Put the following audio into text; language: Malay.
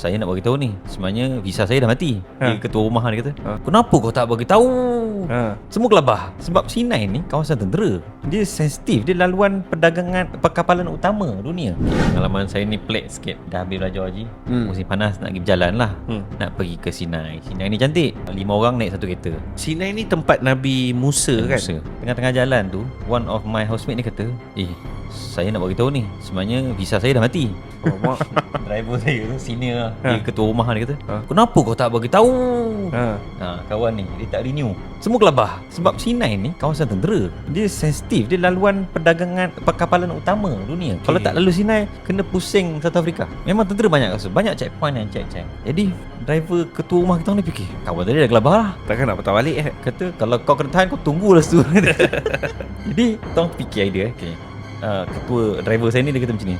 saya nak bagi tahu ni, sebenarnya visa saya dah mati. Dia ketua rumah dia kata, kenapa kau tak bagi tahu? Semua kelabah. Sebab Sinai ni kawasan tentera. Dia sensitif, dia laluan perdagangan perkapalan utama dunia. Pengalaman saya ni pelik sikit. Dah habis belajar haji, musim panas nak pergi berjalan lah. Nak pergi ke Sinai. Sinai ni cantik. 5 orang naik satu kereta. Sinai ni tempat Nabi Musa kan? Tengah-tengah jalan tu, one of my housemate ni kata, saya nak bagi tahu ni, sebenarnya visa saya dah mati. Mak driver saya tu senior lah. Dia ketua rumah dia kata, kenapa kau tak bagi tahu? Kawan ni dia tak renew. Semua kelabah. Sebab Sinai ni kawasan tentera. Dia sensitif, dia laluan perdagangan perkapalan utama dunia. Kalau tak lalu Sinai, kena pusing South Africa. Memang tentera banyak kasus, banyak checkpoint yang check. Jadi driver ketua rumah kita ni fikir, kawan tadi dah kelabah lah, takkan nak patah balik Kata kalau kau kena tahan, kau tunggulah situ. Jadi tolong fikir idea ketua driver saya ni dia kata macam ni,